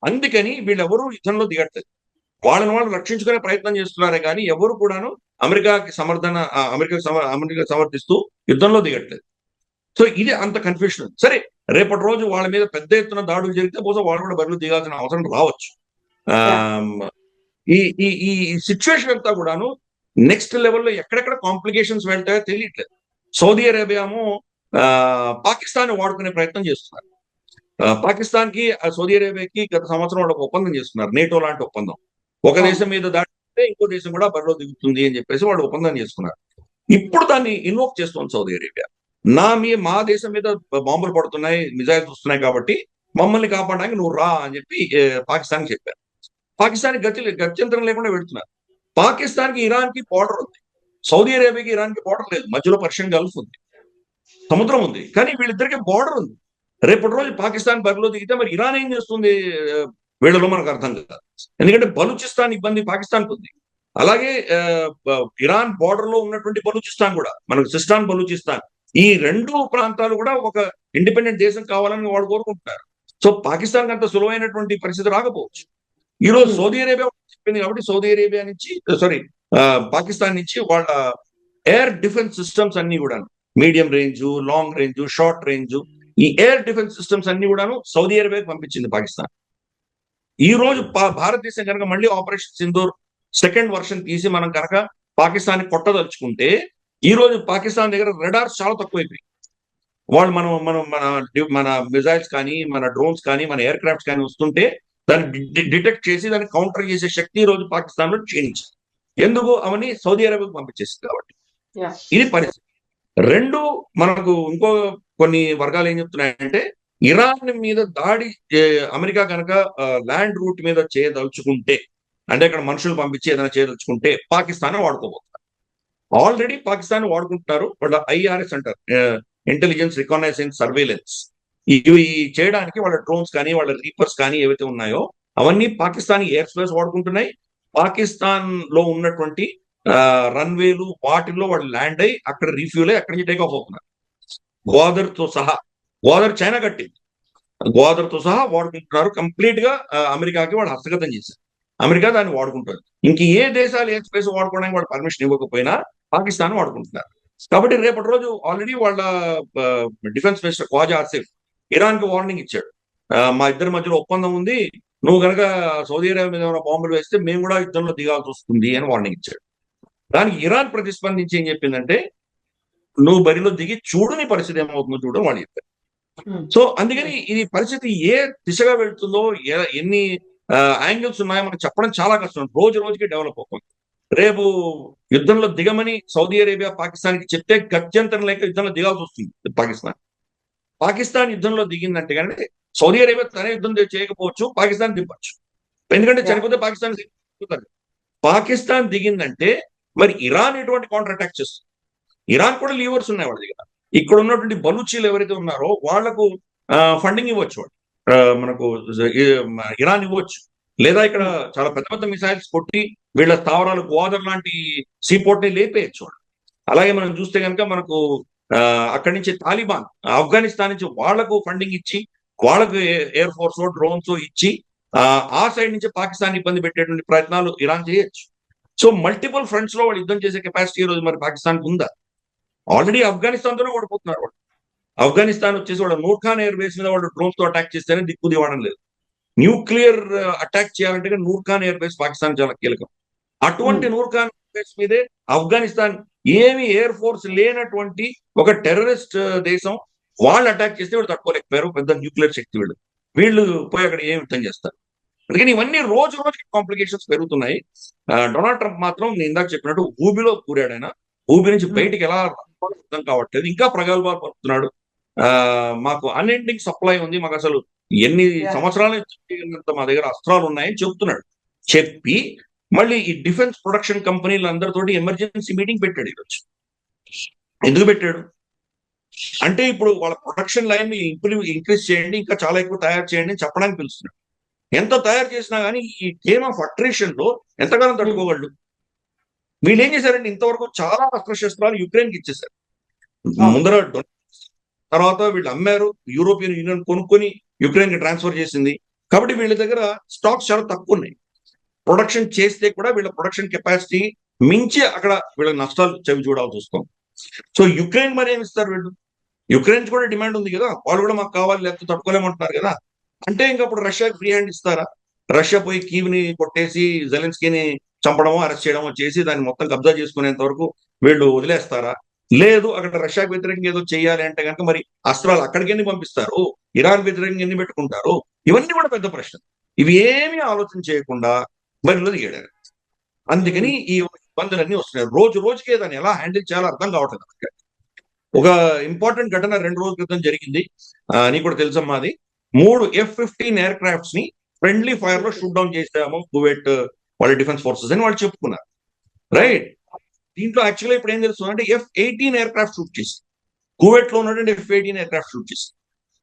అందుకని వీళ్ళెవరూ యుద్ధంలో దిగట్లేదు, వాళ్ళని వాళ్ళు రక్షించుకునే ప్రయత్నం చేస్తున్నారే కానీ ఎవరు కూడాను అమెరికాకి సమర్థిస్తూ యుద్ధంలో దిగట్లేదు. సో ఇది అంత కన్ఫ్యూషన్. సరే రేపటి రోజు వాళ్ళ మీద పెద్ద ఎత్తున దాడులు జరిగితే బహుశా వాళ్ళు కూడా బరిలో దిగాల్సిన అవసరం రావచ్చు. ఈ ఈ సిచ్యువేషన్ అంతా కూడాను నెక్స్ట్ లెవెల్లో ఎక్కడెక్కడ కాంప్లికేషన్స్ వెళ్తాయో తెలియట్లేదు. సౌదీ అరేబియాము పాకిస్తాన్ వాడుకునే ప్రయత్నం చేస్తున్నారు. పాకిస్తాన్ కి సౌదీ అరేబియాకి గత సంవత్సరం వాళ్ళు ఒక ఒప్పందం చేస్తున్నారు, నేటో లాంటి ఒప్పందం. ఒక దేశం మీద దాడితే ఇంకో దేశం కూడా బరిలో దిగుతుంది అని చెప్పేసి వాళ్ళు ఒప్పందం చేసుకున్నారు. ఇప్పుడు దాన్ని ఇన్వోక్ చేస్తోంది సౌదీ అరేబియా. మా దేశం మీద బాంబులు పడుతున్నాయి, మిజైల్స్ వస్తున్నాయి, కాబట్టి మమ్మల్ని కాపాడడానికి నువ్వు రా అని చెప్పి పాకిస్తాన్ చెప్పారు. పాకిస్తాన్ గత్యంతరం లేకుండా పెడుతున్నారు. పాకిస్తాన్ కి ఇరాన్ కి బార్డర్ ఉంది, సౌదీ అరేబియాకి ఇరాన్ కి బార్డర్ లేదు, మధ్యలో పర్షియన్ గల్ఫ్ ఉంది, సముద్రం ఉంది, కానీ వీళ్ళిద్దరికి బార్డర్ ఉంది. రేపటి రోజు పాకిస్తాన్ బరిలో దిగితే మరి ఇరాన్ ఏం చేస్తుంది వీళ్ళలో మనకు అర్థం కాదు. ఎందుకంటే బలూచిస్తాన్ ఇబ్బంది పాకిస్తాన్కి ఉంది, అలాగే ఇరాన్ బార్డర్ లో ఉన్నటువంటి బలూచిస్తాన్ కూడా, మనకు సిస్టాన్ బలూచిస్తాన్, ఈ 2 ప్రాంతాలు కూడా ఒక ఇండిపెండెంట్ దేశం కావాలని వాళ్ళు కోరుకుంటున్నారు. సో పాకిస్తాన్ అంత సులువైనటువంటి పరిస్థితి రాకపోవచ్చు. ఈ రోజు సౌదీ అరేబియా చెప్పింది కాబట్టి సౌదీ అరేబియా నుంచి పాకిస్తాన్ నుంచి వాళ్ళ ఎయిర్ డిఫెన్స్ సిస్టమ్స్ అన్ని కూడా medium range, long range, short range, ఈ ఎయిర్ డిఫెన్స్ సిస్టమ్స్ అన్ని కూడాను సౌదీ అరేబియాకి పంపించింది పాకిస్తాన్. ఈ రోజు భారతదేశం కనుక మళ్ళీ ఆపరేషన్ సింధూర్ సెకండ్ వర్షన్ తీసి మనం కనుక పాకిస్తాన్ కొట్టదలుచుకుంటే ఈ రోజు పాకిస్తాన్ దగ్గర రెడార్స్ చాలా తక్కువైపోయి, వాళ్ళు మన మిజైల్స్ కానీ, మన డ్రోన్స్ కానీ, మన ఎయిర్ క్రాఫ్ట్స్ కానీ వస్తుంటే దాన్ని డిటెక్ట్ చేసి దాన్ని కౌంటర్ చేసే శక్తి ఈ రోజు పాకిస్తాన్ లో క్షీణించింది. ఎందుకు? అవన్నీ సౌదీ అరేబియాకు పంపించేసింది కాబట్టి. Yeah. ఇది పరిస్థితి. రెండు, మనకు ఇంకో కొన్ని వర్గాలు ఏం చెప్తున్నాయంటే ఇరాన్ మీద దాడి అమెరికా కనుక ల్యాండ్ రూట్ మీద చేయదలుచుకుంటే, అంటే అక్కడ మనుషులు పంపించి ఏదైనా చేయదలుచుకుంటే పాకిస్తాన్ వాడుకోబోతున్నారు. ఆల్రెడీ పాకిస్తాన్ వాడుకుంటున్నారు. వాళ్ళ ఐఆర్ఎస్ అంటారు, ఇంటెలిజెన్స్ రికగ్నైజెన్స్ సర్వేలెన్స్. ఇవి చేయడానికి వాళ్ళ డ్రోన్స్ కానీ వాళ్ళ రీపర్స్ కానీ ఏవైతే ఉన్నాయో అవన్నీ పాకిస్తాన్ ఎయిర్ స్పేస్ వాడుకుంటున్నాయి. పాకిస్తాన్ లో ఉన్నటువంటి రన్వేలు వాటిల్లో వాళ్ళు ల్యాండ్ అయ్యి అక్కడ రీఫ్యూల్ అయ్యి అక్కడి నుంచి టేక్ ఆఫ్ అవుతున్నారు. గ్వాదర్ తో సహా. గ్వాదర్ చైనా కట్టింది, గ్వాదర్ తో సహా వాడుకుంటున్నారు. కంప్లీట్ గా అమెరికాకి వాళ్ళు హస్తగతం చేశారు. అమెరికా దాన్ని వాడుకుంటుంది. ఇంక ఏ దేశాలు ఎయిర్ స్పేస్ వాడుకోవడానికి వాళ్ళు పర్మిషన్ ఇవ్వకపోయినా పాకిస్తాన్ వాడుకుంటున్నారు. కాబట్టి రేపటి రోజు ఆల్రెడీ వాళ్ళ defence minister Khawaja Asif Iran కి వార్నింగ్ ఇచ్చాడు. మా ఇద్దరి మధ్యలో ఒప్పందం ఉంది, నువ్వు కనుక సౌదీ అరేబియా మీద ఏమైనా బాంబులు వేస్తే మేము కూడా యుద్ధంలో దిగాల్సి వస్తుంది అని వార్నింగ్ ఇచ్చాడు. దానికి ఇరాన్ ప్రతిస్పందించి ఏం చెప్పిందంటే, నువ్వు బరిలో దిగి చూడు, నీ పరిస్థితి ఏమవుతుందో చూడు వాళ్ళు చెప్పారు. సో అందుకని ఇది పరిస్థితి ఏ దిశగా వెళ్తుందో, ఎన్ని యాంగిల్స్ ఉన్నాయో మనకు చెప్పడం చాలా కష్టం. రోజు రోజుకి డెవలప్ అవుతుంది. రేపు యుద్ధంలో దిగమని సౌదీ అరేబియా పాకిస్తాన్కి చెప్తే గత్యంతరం లేక యుద్ధంలో దిగాల్సి వస్తుంది పాకిస్తాన్. పాకిస్తాన్ యుద్ధంలో దిగిందంటే కానీ సౌదీ అరేబియా తనే యుద్ధం చేయకపోవచ్చు, పాకిస్తాన్ దింపచ్చు. ఎందుకంటే చనిపోతే పాకిస్తాన్ పాకిస్తాన్ దిగిందంటే మరి ఇరాన్ ఎటువంటి కౌంటర్ అటాక్ చేస్తుంది? ఇరాన్ కూడా లీవర్స్ ఉన్నాయి వాళ్ళ దగ్గర. ఇక్కడ ఉన్నటువంటి బలూచీలు ఎవరైతే ఉన్నారో వాళ్లకు ఫండింగ్ ఇవ్వచ్చు, వాళ్ళు మనకు ఇరాన్ ఇవ్వచ్చు. లేదా ఇక్కడ చాలా పెద్ద పెద్ద మిసైల్స్ కొట్టి వీళ్ళ స్థావరాలు గ్వాదర్ లాంటి సీపోర్ట్ ని లేపేయచ్చు వాళ్ళు. అలాగే మనం చూస్తే కనుక మనకు అక్కడి నుంచి తాలిబాన్ ఆఫ్ఘనిస్తాన్ నుంచి వాళ్లకు ఫండింగ్ ఇచ్చి, వాళ్ళకు ఎయిర్ ఫోర్స్ డ్రోన్స్ ఇచ్చి ఆ సైడ్ నుంచి పాకిస్తాన్ ఇబ్బంది పెట్టేటువంటి ప్రయత్నాలు ఇరాన్ చేయొచ్చు. సో మల్టిపుల్ ఫ్రంట్స్ లో వాళ్ళు యుద్ధం చేసే కెపాసిటీ రోజు మరి పాకిస్తాన్ ఉందా? ఆల్రెడీ ఆఫ్ఘనిస్తాన్ తోనే ఓడిపోతున్నారు వాళ్ళు. ఆఫ్ఘనిస్తాన్ వచ్చేసి వాళ్ళ నూర్ఖాన్ ఎయిర్ బేస్ మీద వాళ్ళు డ్రోన్స్ తో అటాక్ చేస్తేనే దిక్కు దివడం లేదు. న్యూక్లియర్ అటాక్ చేయాలంటే నూర్ఖాన్ ఎయిర్ బేస్ పాకిస్తాన్ చాలా కీలకం. అటువంటి నూర్ఖాన్ ఎయిర్ బేస్ మీదే ఆఫ్ఘనిస్తాన్ ఏమి ఎయిర్ ఫోర్స్ లేనటువంటి ఒక టెర్రరిస్ట్ దేశం, వాళ్ళు అటాక్ చేస్తే వీళ్ళు తట్టుకోలేకపోయారు. పెద్ద న్యూక్లియర్ శక్తి వీళ్ళు పోయి అక్కడ ఏం యుద్ధం చేస్తారు. అందుకని ఇవన్నీ రోజు రోజుకి కాంప్లికేషన్స్ పెరుగుతున్నాయి. డొనాల్డ్ ట్రంప్ మాత్రం నేను ఇందాక చెప్పినట్టు ఊబిలో కూరాడు. ఆయన ఊబి నుంచి బయటికి ఎలా అర్థం కావట్లేదు, ఇంకా ప్రగల్భాలు పడుతున్నాడు. మాకు అన్ఎండింగ్ సప్లై ఉంది, మాకు అసలు ఎన్ని సంవత్సరాల నుంచి మా దగ్గర అస్త్రాలు ఉన్నాయని చెప్తున్నాడు. చెప్పి మళ్ళీ ఈ డిఫెన్స్ ప్రొడక్షన్ కంపెనీలు అందరితోటి ఎమర్జెన్సీ మీటింగ్ పెట్టాడు ఈరోజు. ఎందుకు పెట్టాడు అంటే, ఇప్పుడు వాళ్ళ ప్రొడక్షన్ లైన్ ఇంక్రీజ్ చేయండి, ఇంకా చాలా ఎక్కువ తయారు చేయండి అని చెప్పడానికి పిలుస్తున్నాడు. ఎంత తయారు చేసినా కానీ ఈ గేమ్ ఆఫ్ అట్రిషన్ లో ఎంతకాలం తట్టుకోగలడు? వీళ్ళు ఏం చేశారంటే ఇంతవరకు చాలా అస్త్రశస్త్రాలు యుక్రెయిన్ కి ఇచ్చేశారు. ముందర తర్వాత వీళ్ళు అమ్మారు, యూరోపియన్ యూనియన్ కొనుక్కొని యుక్రెయిన్ కి ట్రాన్స్ఫర్ చేసింది. కాబట్టి వీళ్ళ దగ్గర స్టాక్స్ చాలా తక్కువ ఉన్నాయి. ప్రొడక్షన్ చేస్తే కూడా వీళ్ళ ప్రొడక్షన్ కెపాసిటీ మించి అక్కడ వీళ్ళ నష్టాలు చవి చూడాల్సి వస్తుంది. సో యుక్రెయిన్ మరి ఏమి ఇస్తారు వీళ్ళు? యుక్రెయిన్ కూడా డిమాండ్ ఉంది కదా, వాళ్ళు కూడా మాకు కావాలి లేకపోతే తట్టుకోలేమంటున్నారు కదా. అంటే ఇంకా అప్పుడు రష్యాకి ఫ్రీ హ్యాండ్ ఇస్తారా? రష్యా పోయి కీవ్ ని కొట్టేసి జెలెన్స్కీని చంపడమో అరెస్ట్ చేయడమో చేసి దాన్ని మొత్తం కబ్జా చేసుకునేంత వరకు వీళ్ళు వదిలేస్తారా? లేదు, అక్కడ రష్యాకి వ్యతిరేకంగా ఏదో చేయాలి అంటే కనుక మరి అస్త్రాలు అక్కడికి ఎన్ని పంపిస్తారు, ఇరాన్ వ్యతిరేకంగా ఎన్ని పెట్టుకుంటారు? ఇవన్నీ కూడా పెద్ద ప్రశ్న. ఇవి ఏమీ ఆలోచన చేయకుండా బరిలో దిగాడు. అందుకని ఈ ఇబ్బందులన్నీ వస్తున్నాయి. రోజు రోజుకే దాన్ని ఎలా హ్యాండిల్ చేయాలో అర్థం కావట్లేదు. ఒక ఇంపార్టెంట్ ఘటన 2 రోజుల క్రితం జరిగింది, నీకు కూడా తెలుసమ్మా. అది 3 F-15 ఎయిర్ క్రాఫ్ట్స్ ని ఫ్రెండ్లీ ఫైర్ లో షూట్ డౌన్ చేసాము కువైట్ వాళ్ళ డిఫెన్స్ ఫోర్సెస్ అని వాళ్ళు చెప్పుకున్నారు. రైట్. దీంట్లో యాక్చువల్గా ఇప్పుడు ఏం తెలుస్తుంది అంటే F-18 ఎయిర్ క్రాఫ్ట్ షూట్ చేసి, కువైట్ లో ఉన్నటువంటి F-18 ఎయిర్ క్రాఫ్ట్ షూట్ చేసి.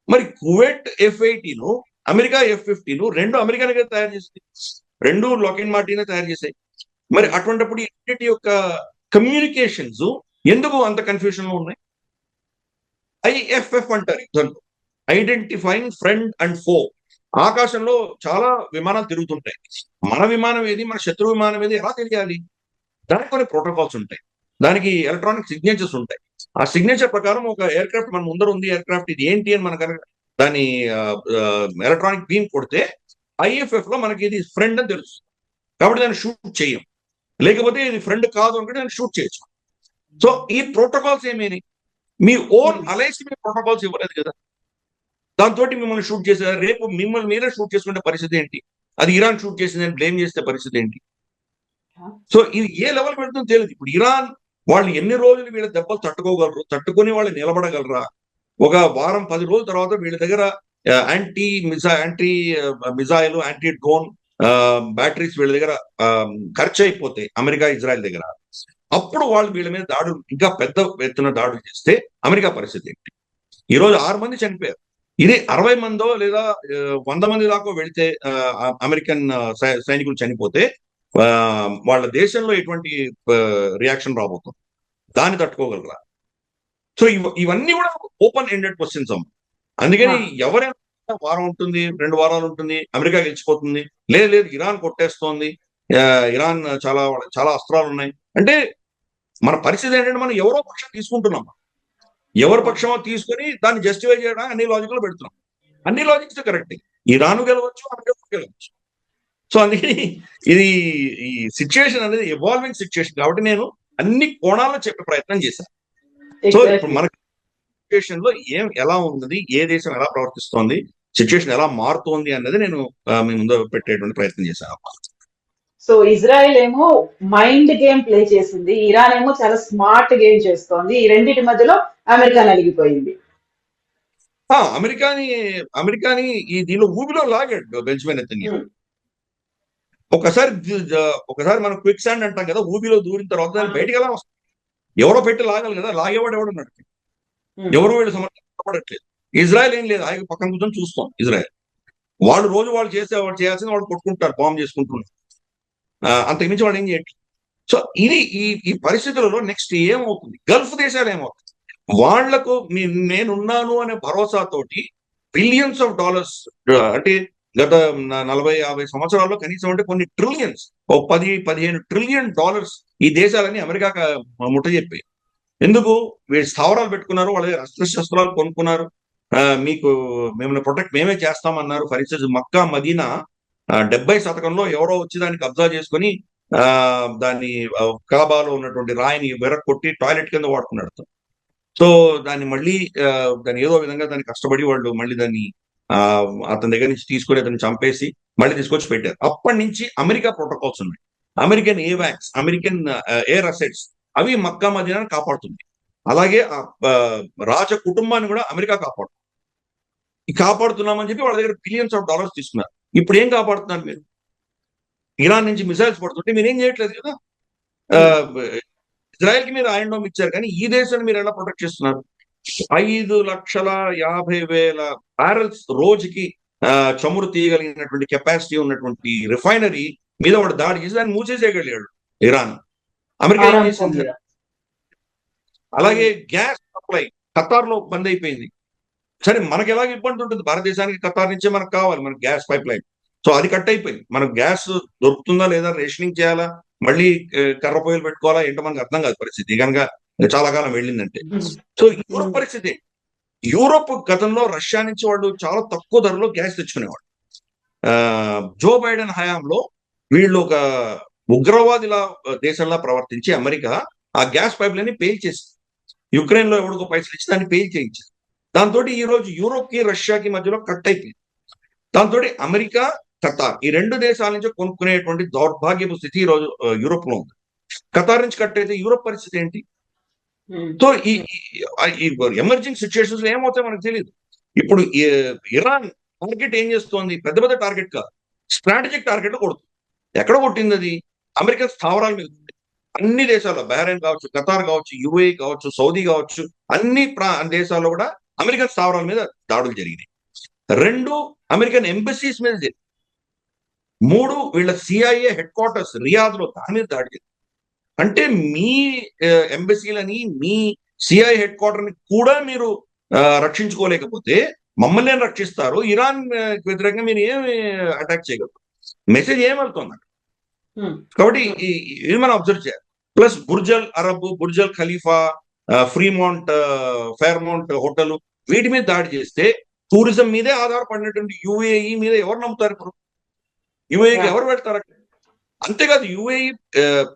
మరి కువైట్ F-18, అమెరికా F-15 రెండు అమెరికానే తయారు చేసింది, రెండు లాకిడ్ మార్టినే తయారు చేశాయి. మరి అటువంటిప్పుడు ఈ యొక్క కమ్యూనికేషన్స్ ఎందుకు అంత కన్ఫ్యూజన్ లో ఉన్నాయి? IFF అంటారు యుద్ధంలో, ఐడెంటిఫైయింగ్ ఫ్రెండ్ అండ్ ఫో. ఆకాశంలో చాలా విమానాలు తిరుగుతుంటాయి. మన విమానం ఏది, మన శత్రు విమానం ఏది ఎలా తెలియాలి? దానికి కొన్ని ప్రోటోకాల్స్ ఉంటాయి, దానికి ఎలక్ట్రానిక్ సిగ్నేచర్స్ ఉంటాయి. ఆ సిగ్నేచర్ ప్రకారం ఒక ఎయిర్ క్రాఫ్ట్ మన ముందర ఉంది, ఎయిర్ క్రాఫ్ట్ ఇది ఏంటి అని మనకు దాని ఎలక్ట్రానిక్ బీమ్ కొడితే IFF లో మనకి ఇది ఫ్రెండ్ అని తెలుస్తుంది. కాబట్టి దాన్ని షూట్ చేయం. లేకపోతే ఇది ఫ్రెండ్ కాదు అనుకుంటే దాన్ని షూట్ చేయొచ్చు. సో ఈ ప్రోటోకాల్స్ ఏమేమి? మీ ఓన్ అలైన్స్ మీ ప్రోటోకాల్స్ ఇవ్వలేదు కదా, దాంతో మిమ్మల్ని షూట్ చేశారు. రేపు మిమ్మల్ని మీరే షూట్ చేసుకునే పరిస్థితి ఏంటి? అది ఇరాన్ షూట్ చేసిందని బ్లేమ్ చేస్తే పరిస్థితి ఏంటి? సో ఇది ఏ లెవెల్ పెడుతుందో తెలియదు. ఇప్పుడు ఇరాన్ వాళ్ళు ఎన్ని రోజులు వీళ్ళ దెబ్బలు తట్టుకోగలరు, తట్టుకుని వాళ్ళు నిలబడగలరా? ఒక వారం 10 రోజుల తర్వాత వీళ్ళ దగ్గర anti missile, anti drone batteries వీళ్ళ దగ్గర ఖర్చు అయిపోతాయి అమెరికా ఇజ్రాయెల్ దగ్గర. అప్పుడు వాళ్ళు వీళ్ళ మీద దాడులు, ఇంకా పెద్ద ఎత్తున దాడులు చేస్తే అమెరికా పరిస్థితి ఏంటి? ఈ రోజు 6 మంది చనిపోయారు. ఇది 60 మందో లేదా 100 మంది దాకా వెళితే అమెరికన్ సైనికులు చనిపోతే వాళ్ళ దేశంలో ఎటువంటి రియాక్షన్ రాబోతుంది? దాన్ని తట్టుకోగలరా? సో ఇవన్నీ కూడా ఓపెన్ ఎండెడ్ క్వశ్చన్స్ అమ్మ. అందుకని ఎవరైనా వారం ఉంటుంది, 2 వారాలు ఉంటుంది, అమెరికా గెలిచిపోతుంది, లేదు ఇరాన్ కొట్టేస్తోంది, ఇరాన్ చాలా చాలా అస్త్రాలు ఉన్నాయి అంటే మన పరిస్థితి ఏంటంటే మనం ఎవరో పక్షం తీసుకుంటున్నాం. ఎవరి పక్షమో తీసుకుని దాన్ని జస్టిఫై చేయడానికి అన్ని లాజిక్లు పెడుతున్నాం. అన్ని లాజిక్స్ కరెక్ట్. ఇరాన్ గెలవచ్చు, అమెరికా గెలవచ్చు. సో అందుకని ఇది ఈ సిచ్యువేషన్ అనేది ఎవాల్వింగ్ సిచ్యువేషన్ కాబట్టి నేను అన్ని కోణాల్లో చెప్పే ప్రయత్నం చేశాను. సో ఇప్పుడు మన సిచ్యువేషన్ లో ఎలా ఉన్నది, ఏ దేశం ఎలా ప్రవర్తిస్తోంది, సిచ్యువేషన్ ఎలా మారుతోంది అన్నది నేను మీ ముందు పెట్టేటువంటి ప్రయత్నం చేశాను. సో ఇజ్రాయెల్ ఏమో మైండ్ గేమ్ ప్లే చేసింది, ఇరాన్ ఏమో చాలా స్మార్ట్ గేమ్ చేస్తోంది. ఈ రెండింటి మధ్యలో అమెరికా నలిగిపోయింది. అమెరికాని ఈ దీనిలో ఊబిలో లాగాడు బెంజమిన్ నెతన్యాహు. ఒకసారి మనం క్విక్ శాండ్ అంటాం కదా, ఊబిలో దూరిన తర్వాత దాన్ని బయటికి ఎలా వస్తుంది? ఎవరో పెట్టి లాగాలి కదా, లాగేవాడు ఎవడున్నాడు? ఎవరు వీళ్ళు సమర్థపడట్లేదు. ఇజ్రాయెల్ ఏం లేదు, ఆయన పక్కన కూర్చొని చూస్తాం. ఇజ్రాయెల్ వాళ్ళు చేయాల్సింది వాళ్ళు కొట్టుకుంటారు, బాంబు చేసుకుంటున్నారు, అంతకుమించి వాళ్ళు ఏం చేయట్లేదు. సో ఇది ఈ పరిస్థితులలో నెక్స్ట్ ఏమవుతుంది? గల్ఫ్ దేశాలు ఏమవుతుంది? వాళ్లకు నేనున్నాను అనే భరోసాతోటి బిలియన్స్ ఆఫ్ డాలర్స్, అంటే గత 40-50 సంవత్సరాల్లో కనీసం అంటే కొన్ని ట్రిలియన్స్, 10-15 ట్రిలియన్ డాలర్స్ ఈ దేశాలని అమెరికా ముట్టజెప్పాయి. ఎందుకు? వీళ్ళు స్థావరాలు పెట్టుకున్నారు, వాళ్ళ అస్త్రశస్త్రాలు కొనుక్కున్నారు, మీకు మిమ్మల్ని ప్రొటెక్ట్ మేమే చేస్తామన్నారు. ఫర్ ఇన్స్టెన్స్ మక్కా మదీనా 70 శతకంలో ఎవరో వచ్చి దాన్ని కబ్జా చేసుకుని దాన్ని కాబాలో ఉన్నటువంటి రాయిని వెరక్కొట్టి టాయిలెట్ కింద వాడుకున్నాడు. సో దాన్ని మళ్ళీ దాన్ని ఏదో విధంగా దాన్ని కష్టపడి వాళ్ళు మళ్ళీ దాన్ని అతని దగ్గర నుంచి తీసుకొని అతన్ని చంపేసి మళ్ళీ తీసుకొచ్చి పెట్టారు. అప్పటి నుంచి అమెరికా ప్రోటోకాల్స్ ఉన్నాయి, అమెరికన్ ఏవాక్స్, అమెరికన్ ఎయిర్ అసెట్స్, అవి మక్కా మదీనాను కాపాడుతుంది. అలాగే రాజ కుటుంబాన్ని కూడా అమెరికా కాపాడుతున్నామని చెప్పి వాళ్ళ దగ్గర బిలియన్స్ ఆఫ్ డాలర్స్ తీసుకున్నారు. ఇప్పుడు ఏం కాపాడుతున్నారు మీరు? ఇరాన్ నుంచి మిసైల్స్ పడుతుంటే మీరు ఏం చేయట్లేదు కదా. ఇజ్రాయెల్ కి మీరు ఐరన్ డోమ్ ఇచ్చారు, కానీ ఈ దేశాన్ని మీరు ఎలా ప్రొటెక్ట్ చేస్తున్నారు? 5,50,000 బ్యారెల్స్ రోజుకి చమురు తీయగలిగినటువంటి కెపాసిటీ ఉన్నటువంటి రిఫైనరీ మీద వాడు దాడి చేసి దాన్ని మూసేసేయగలిగాడు ఇరాన్. అమెరికా ఏం చేసింది? అలాగే గ్యాస్ సప్లై ఖతార్ లో బంద్ అయిపోయింది. సరే, మనకి ఎలాగ ఇబ్బంది ఉంటుంది? భారతదేశానికి ఖతార్ నుంచే మనకు కావాలి, మనకి గ్యాస్ పైప్ లైన్. సో అది కట్ అయిపోయింది. మనకు గ్యాస్ దొరుకుతుందా లేదా, రేషనింగ్ చేయాలా, మళ్ళీ కర్ర పొయ్యిలు పెట్టుకోవాలా, ఏంటో మనకు అర్థం కాదు పరిస్థితి కనుక చాలా కాలం వెళ్ళిందంటే. సో యూరోప్ పరిస్థితి, యూరోప్ గతంలో రష్యా నుంచి వాళ్ళు చాలా తక్కువ ధరలో గ్యాస్ తెచ్చుకునేవాడు. జో బైడెన్ హయాంలో వీళ్ళు ఒక ఉగ్రవాదిలా దేశంలా ప్రవర్తించి అమెరికా ఆ గ్యాస్ పైప్ లైన్ పేల్చేసి యుక్రెయిన్ లో ఎవరికో పైసలు ఇచ్చి దాన్ని పేల్ చేయించింది. దాంతో ఈ రోజు యూరోప్ కి రష్యాకి మధ్యలో కట్ అయిపోయింది. దాంతో అమెరికా, ఖతార్ ఈ 2 దేశాల నుంచి కొనుక్కునేటువంటి దౌర్భాగ్యపు స్థితి ఈ రోజు యూరోప్ లో ఉంది. ఖతార్ నుంచి కట్ అయితే యూరోప్ పరిస్థితి ఏంటి? సో ఈ ఎమర్జింగ్ సిచ్యువేషన్స్ లో ఏమవుతాయో మనకు తెలియదు. ఇప్పుడు ఇరాన్ టార్గెట్ ఏం చేస్తోంది? పెద్ద పెద్ద టార్గెట్ కాదు, స్ట్రాటజిక్ టార్గెట్ కొడుతుంది. ఎక్కడ కొట్టింది అది? అమెరికన్ స్థావరాల మీద. అన్ని దేశాల్లో, బహ్రెయిన్ కావచ్చు, ఖతార్ కావచ్చు, యుఏఈ కావచ్చు, సౌదీ కావచ్చు, అన్ని దేశాల్లో కూడా అమెరికన్ స్థావరాల మీద దాడులు జరిగినాయి. 2 అమెరికన్ ఎంబసీస్ మీద జరిగింది. 3 వీళ్ళ CIA హెడ్ క్వార్టర్స్ రియాద్ లో, దాని మీద దాడి జరిగింది. అంటే మీ ఎంబసీలని, మీ CIA హెడ్ క్వార్టర్ ని కూడా మీరు రక్షించుకోలేకపోతే మమ్మల్ని రక్షిస్తారు, ఇరాన్ వ్యతిరేకంగా మీరు ఏమి అటాక్ చేయగలరు? మెసేజ్ ఏమవుతుంది? కాబట్టి ఇది మనం అబ్జర్వ్ చేయాలి. ప్లస్ బుర్జల్ అరబ్, బుర్జల్ ఖలీఫా, ఫ్రీమౌంట్, ఫెయిర్మౌంట్ హోటల్, వీటి మీద దాడి చేస్తే టూరిజం మీదే ఆధారపడినటువంటి UAE మీద ఎవరు నమ్ముతారు? ఇప్పుడు UAEకి ఎవరు పెడతారు? అంతేకాదు, UAE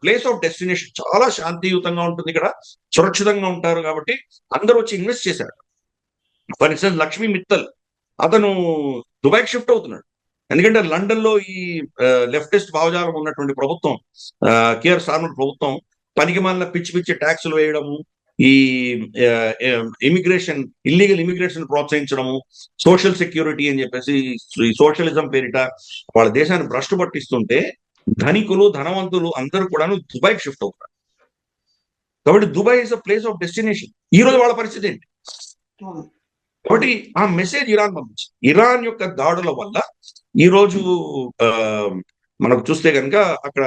ప్లేస్ ఆఫ్ డెస్టినేషన్ చాలా శాంతియుతంగా ఉంటుంది, ఇక్కడ సురక్షితంగా ఉంటారు కాబట్టి అందరూ వచ్చి ఇన్వెస్ట్ చేశారు. ఫర్ ఇన్స్టెన్స్ లక్ష్మీ మిత్తల్ అతను దుబాయ్కి షిఫ్ట్ అవుతున్నాడు. ఎందుకంటే లండన్ లో ఈ లెఫ్టిస్ట్ భావజాలం ఉన్నటువంటి ప్రభుత్వం, కేఆర్ స్టార్మర్ ప్రభుత్వం పనికిమాలిన పిచ్చి పిచ్చి ట్యాక్సులు వేయడము, ఈ ఇల్లీగల్ ఇమిగ్రేషన్ ప్రోత్సహించడము, సోషల్ సెక్యూరిటీ అని చెప్పేసి ఈ సోషలిజం పేరిట వాళ్ళ దేశాన్ని భ్రష్టు పట్టిస్తుంటే ధనికులు ధనవంతులు అందరూ కూడాను దుబాయ్కి షిఫ్ట్ అవుతారు. కాబట్టి Dubai is a place of destination. ఈ రోజు వాళ్ళ పరిస్థితి ఏంటి? కాబట్టి ఆ మెసేజ్ ఇరాన్ పంపించింది. ఇరాన్ యొక్క దాడుల వల్ల ఈ రోజు మనకు చూస్తే కనుక అక్కడ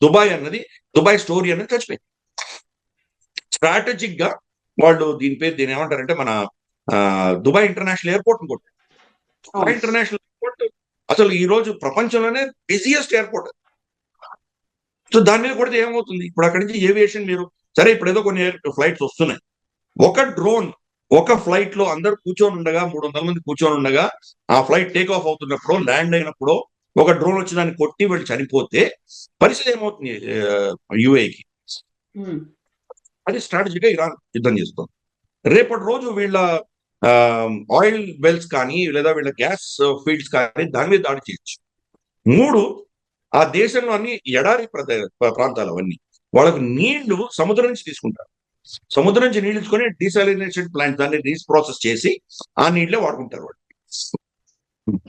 దుబాయ్ స్టోరీ అనేది చచ్చిపోయింది. స్ట్రాటజిక్ గా వాళ్ళు దీని ఏమంటారంటే మన దుబాయ్ ఇంటర్నేషనల్ ఎయిర్పోర్ట్ కొట్టారు. దుబాయ్ ఇంటర్నేషనల్ ఎయిర్పోర్ట్ అసలు ఈ రోజు ప్రపంచంలోనే బిజియెస్ట్ ఎయిర్పోర్ట్. సో దాని మీద కొడితే ఏమవుతుంది? ఇప్పుడు అక్కడి నుంచి ఏవియేషన్ మీరు సరే ఇప్పుడు ఏదో కొన్ని ఫ్లైట్స్ వస్తున్నాయి. ఒక డ్రోన్ ఒక ఫ్లైట్ లో అందరు కూర్చొని ఉండగా 300 మంది కూర్చొని ఉండగా ఆ ఫ్లైట్ టేక్ ఆఫ్ అవుతున్నప్పుడు ల్యాండ్ అయినప్పుడు ఒక డ్రోన్ వచ్చి దాన్ని కొట్టి వీళ్ళు చనిపోతే పరిస్థితి ఏమవుతుంది యుఏకి? అది స్ట్రాటజీగా ఇరాన్ యుద్ధం చేస్తుంది. రేపటి రోజు వీళ్ళ ఆయిల్ వెల్స్ కానీ లేదా వీళ్ళ గ్యాస్ ఫీల్డ్స్ కానీ దాని మీద దాడి చేయొచ్చు. 3 ఆ దేశంలో అన్ని ఎడారి ప్రాంతాలు అవన్నీ వాళ్ళకు నీళ్లు సముద్రం నుంచి తీసుకుంటారు. సముద్రం నుంచి నీళ్ళు తీసుకొని డీసాలినేషన్ ప్లాంట్ దాన్ని రీప్రాసెస్ చేసి ఆ నీళ్ళే వాడుకుంటారు. వాళ్ళు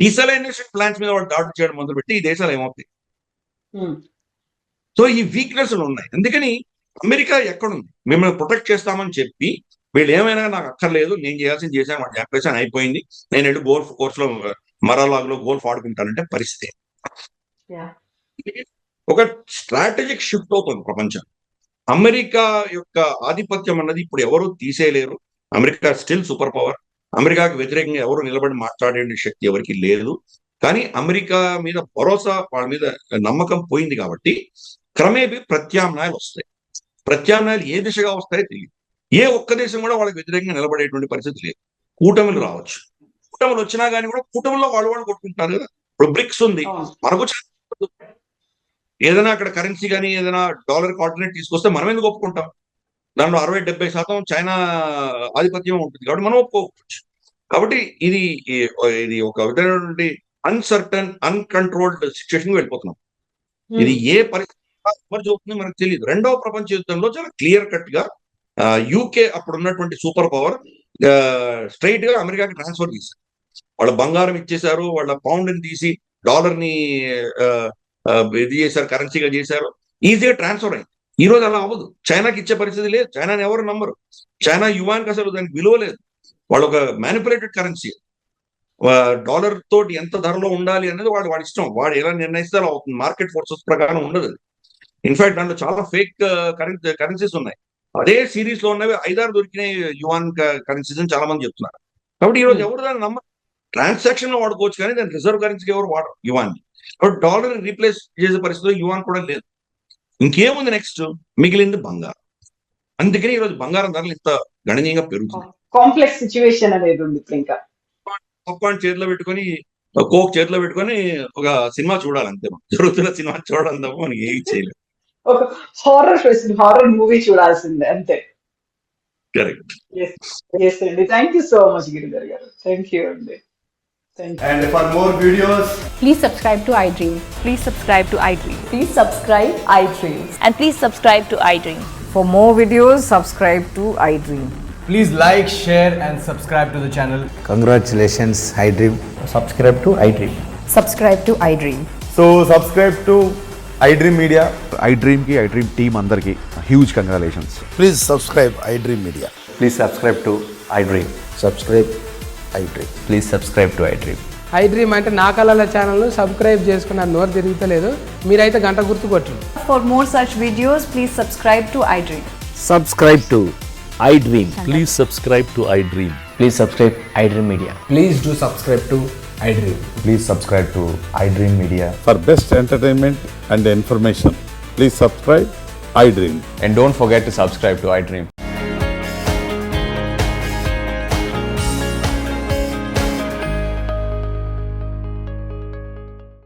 డీసాలినేషన్ ప్లాంట్స్ మీద వాళ్ళు దాడి చేయడం మొదలుపెట్టి ఈ దేశాలు ఏమవుతాయి? సో ఈ వీక్నెస్లు ఉన్నాయి. అందుకని అమెరికా ఎక్కడుంది? మిమ్మల్ని ప్రొటెక్ట్ చేస్తామని చెప్పి వీళ్ళు ఏమైనా నాకు అక్కర్లేదు, నేను చేయాల్సింది చేశాను, వాళ్ళు చెప్పేసాను, అయిపోయింది, నేను వెళ్ళి గోల్ఫ్ కోర్స్ లో మరాలాగ్లో గోల్ఫ్ ఆడుకుంటానంటే పరిస్థితి. ఒక స్ట్రాటజిక్ షిఫ్ట్ అవుతుంది ప్రపంచం. అమెరికా యొక్క ఆధిపత్యం అన్నది ఇప్పుడు ఎవరు తీసేయలేరు. America still super power. అమెరికాకు వ్యతిరేకంగా ఎవరు నిలబడి మాట్లాడే శక్తి ఎవరికి లేదు. కానీ అమెరికా మీద భరోసా, వాళ్ళ మీద నమ్మకం పోయింది కాబట్టి క్రమేపీ ప్రత్యామ్నాయాలు వస్తాయి. ప్రత్యామ్నాయాలు ఏ దిశగా వస్తాయో తెలియదు. ఏ ఒక్క దేశం కూడా వాళ్ళకి వ్యతిరేకంగా నిలబడేటువంటి పరిస్థితి లేదు. కూటమిలు రావచ్చు, కూటమిలు వచ్చినా కానీ కూడా కూటమిలో వాళ్ళు కొట్టుకుంటారు కదా. ఇప్పుడు బ్రిక్స్ ఉంది, మనకు ఏదైనా అక్కడ కరెన్సీ కానీ ఏదైనా డాలర్ ఆల్టర్నేట్ తీసుకొస్తే మనం ఎందుకు ఒప్పుకుంటాం? దాంట్లో 60-70% చైనా ఆధిపత్యం ఉంటుంది కాబట్టి మనం ఒప్పుకోవచ్చు. కాబట్టి ఇది ఒక విధమైనటువంటి అన్సర్టన్ అన్కంట్రోల్డ్ సిచ్యువేషన్ వెళ్ళిపోతున్నాం. ఇది ఏ పరిస్థితి జరుగుతుంది మనకు తెలియదు. రెండవ ప్రపంచ యుద్ధంలో చాలా క్లియర్ కట్ గా యూకే అప్పుడు ఉన్నటువంటి సూపర్ పవర్ స్ట్రైట్ గా అమెరికాకి ట్రాన్స్ఫర్ చేశారు. వాళ్ళ బంగారం ఇచ్చేశారు, వాళ్ళ పౌండ్ ని తీసి డాలర్ ని ఇది చేశారు, కరెన్సీగా చేశారు, ఈజీగా ట్రాన్స్ఫర్ అయింది. ఈ రోజు అలా అవ్వదు. చైనాకి ఇచ్చే పరిస్థితి లేదు. చైనాని ఎవరు నమ్మరు. చైనా యువాన్కి అసలు దానికి విలువ లేదు. వాళ్ళు ఒక మ్యానిపులేటెడ్ కరెన్సీ. డాలర్ తోటి ఎంత ధరలో ఉండాలి అనేది వాడి ఇష్టం. వాడు ఎలా నిర్ణయిస్తే అలా అవుతుంది. మార్కెట్ ఫోర్సెస్ ప్రకారం ఉండదు. ఇన్ఫాక్ట్ దాంట్లో చాలా ఫేక్ కరెన్సీస్ ఉన్నాయి. అదే సిరీస్ లో ఉన్నవి 5-6 దొరికినాయి యువాన్ కరెన్సీస్ అని చాలా మంది చెప్తున్నారు. కాబట్టి ఈ రోజు ఎవరు దాన్ని నమ్మరు. ట్రాన్సాక్షన్ లో వాడుకోవచ్చు కానీ దాని రిజర్వ్ కరెన్సీకి ఎవరు వాడరు యువాన్ని. కాబట్టి డాలర్ రీప్లేస్ చేసే పరిస్థితిలో యువాన్ కూడా లేదు. ఇంకేముంది నెక్స్ట్? మిగిలింది బంగారం. అందుకని ఈరోజు బంగారం ధరలు ఇంత గణనీయంగా పెరుగుతుంది. కాంప్లెక్స్ సిచ్యువేషన్ అనేది ఉంది. ఇంకా పాప్కార్న్ చేతిలో పెట్టుకొని, కోక్ చేతిలో పెట్టుకొని ఒక సినిమా చూడాలి అంతే. జరుగుతున్న సినిమా చూడాలి తప్ప మనకి ఏమి చేయలేదు. ఒక హారర్ మూవీ చూడాల్సిందే అంతే. కరెక్ట్. ఎస్ అండి. Thank you so much Giridhar గారు. థ్యాంక్ యూ అండి. And for more videos, please subscribe to iDream. Please subscribe to iDream. Please subscribe iDream. And please subscribe to iDream. For more videos, subscribe to iDream. please like, share and subscribe to the channel. Congratulations, iDream. Subscribe to iDream. Subscribe to iDream. So subscribe to iDream Media. iDream ki iDream team andarki huge congratulations. Please subscribe iDream Media. Please subscribe to iDream. Subscribe iDream. Please subscribe to iDream. iDream అంటే నా కళల ఛానల్ను subscribe చేసుకున్న నోరు తిరుగుతలేదు. మీరైతే గంట గుర్తు కొట్టండి. For more such videos, please subscribe to iDream. Subscribe to iDream. Please subscribe to iDream. Please subscribe iDream Media. Please do subscribe to iDream. Please subscribe to iDream Media. For best entertainment and information, please subscribe iDream. And don't forget to subscribe to iDream.